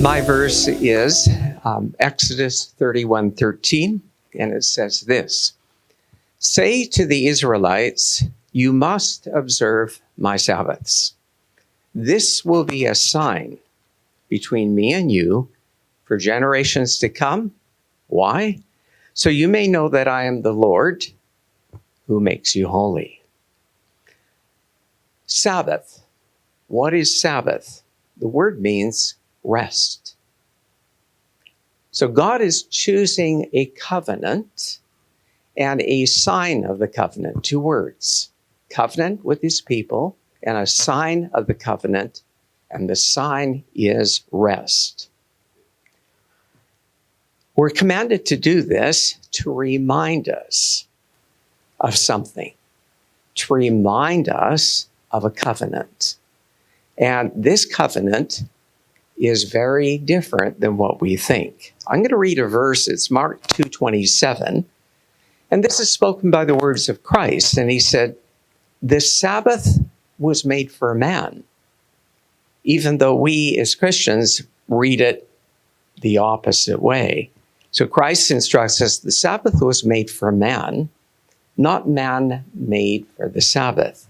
My verse is Exodus 31:13, and it says this: "Say to the Israelites, you must observe my Sabbaths. This will be a sign between me and you for generations to come." Why? "So you may know that I am the Lord who makes you holy." Sabbath. What is Sabbath? The word means rest. So God is choosing a covenant and a sign of the covenant, two words: covenant with his people and a sign of the covenant, and the sign is rest. We're commanded to do this to remind us of something, to remind us of a covenant. And this covenant is very different than what we think. I'm going to read a verse. It's Mark 2:27. And this is spoken by the words of Christ. And he said, "The Sabbath was made for man," even though we as Christians read it the opposite way. So Christ instructs us the Sabbath was made for man, not man made for the Sabbath.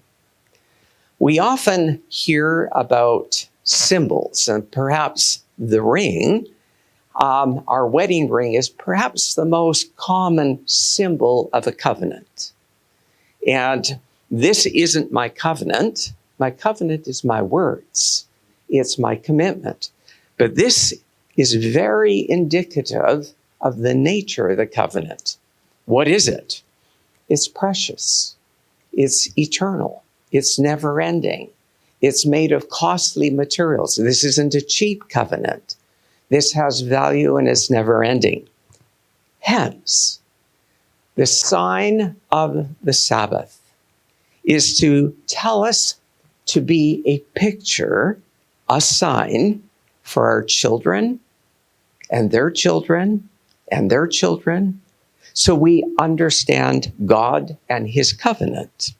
We often hear about symbols, and perhaps the ring, our wedding ring, is perhaps the most common symbol of a covenant. And this isn't my covenant. My covenant is my words. It's my commitment. But this is very indicative of the nature of the covenant. What is it? It's precious. It's eternal. It's never ending. It's made of costly materials. This isn't a cheap covenant. This has value and it's never ending. Hence, the sign of the Sabbath is to tell us to be a picture, a sign for our children and their children and their children, so we understand God and his covenant.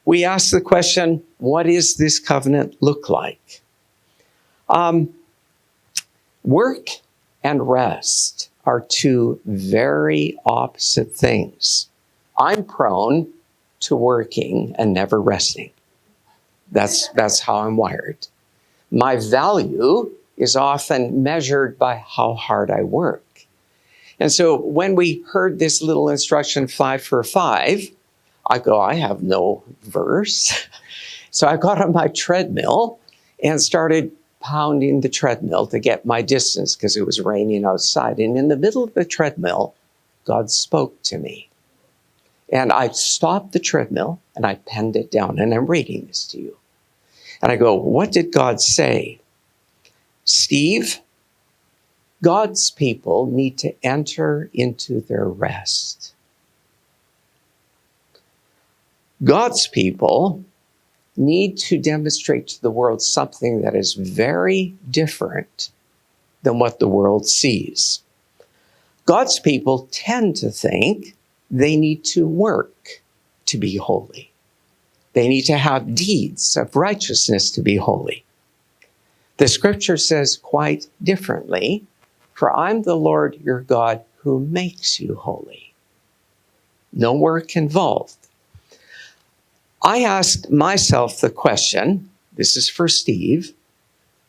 We ask the question, what does this covenant look like? Work and rest are two very opposite things. I'm prone to working and never resting. That's how I'm wired. My value is often measured by how hard I work. And so when we heard this little instruction, 5 for 5, I go, I have no verse. So I got on my treadmill and started pounding the treadmill to get my distance because it was raining outside. And in the middle of the treadmill, God spoke to me. And I stopped the treadmill and I penned it down. And I'm reading this to you. And I go, what did God say? Steve, God's people need to enter into their rest. God's people need to demonstrate to the world something that is very different than what the world sees. God's people tend to think they need to work to be holy. They need to have deeds of righteousness to be holy. The scripture says quite differently, "For I'm the Lord your God who makes you holy." No work involved. I asked myself the question, this is for Steve,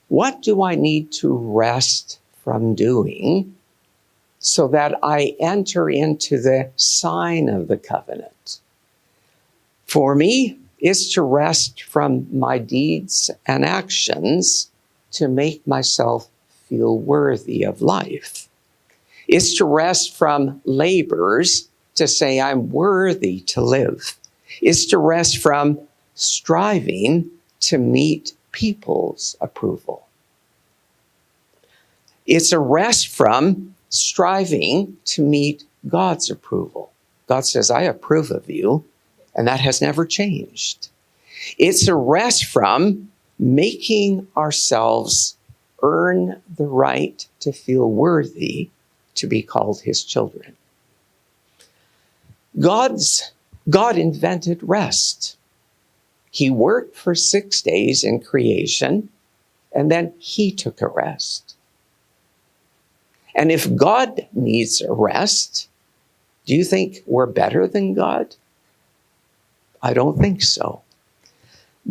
what do I need to rest from doing so that I enter into the sign of the covenant? For me, it's to rest from my deeds and actions to make myself feel worthy of life. It's to rest from labors to say I'm worthy to live. Is to rest from striving to meet people's approval. It's a rest from striving to meet God's approval. God says, I approve of you, and that has never changed. It's a rest from making ourselves earn the right to feel worthy to be called his children. God invented rest. He worked for 6 days in creation, and then he took a rest. And if God needs a rest, do you think we're better than God? I don't think so.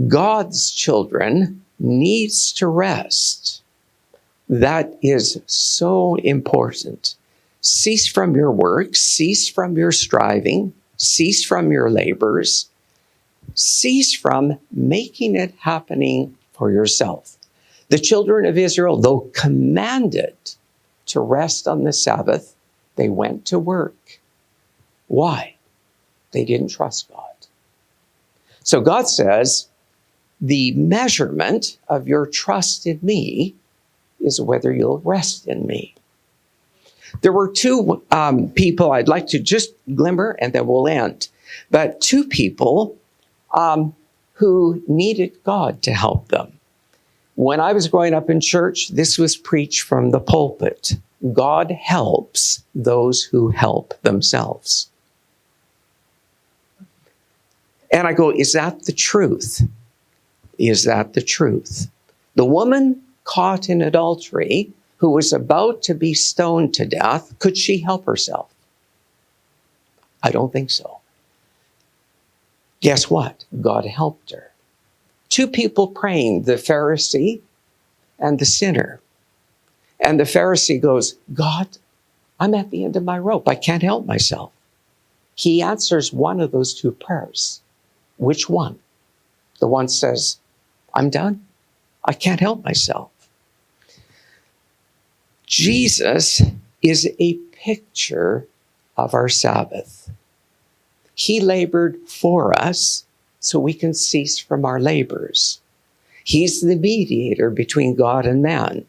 God's children needs to rest. That is so important. Cease from your work, cease from your striving, cease from your labors, cease from making it happening for yourself. The children of Israel, though commanded to rest on the Sabbath, they went to work. Why? They didn't trust God. So God says, the measurement of your trust in me is whether you'll rest in me. There were two people I'd like to just glimmer and then we'll end. But two people who needed God to help them. When I was growing up in church, this was preached from the pulpit. God helps those who help themselves. And I go, is that the truth? Is that the truth? The woman caught in adultery who was about to be stoned to death, could she help herself? I don't think so. Guess what? God helped her. Two people praying, the Pharisee and the sinner. And the Pharisee goes, God, I'm at the end of my rope. I can't help myself. He answers one of those two prayers. Which one? The one says, I'm done. I can't help myself. Jesus is a picture of our Sabbath. He labored for us so we can cease from our labors. He's the mediator between God and man.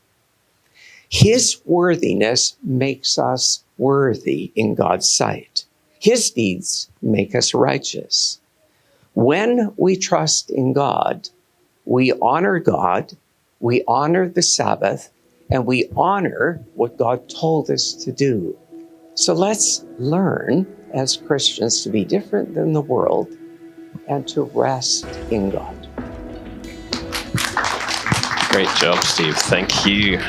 His worthiness makes us worthy in God's sight. His deeds make us righteous. When we trust in God, we honor God, we honor the Sabbath, and we honor what God told us to do. So let's learn as Christians to be different than the world and to rest in God. Great job, Steve. Thank you.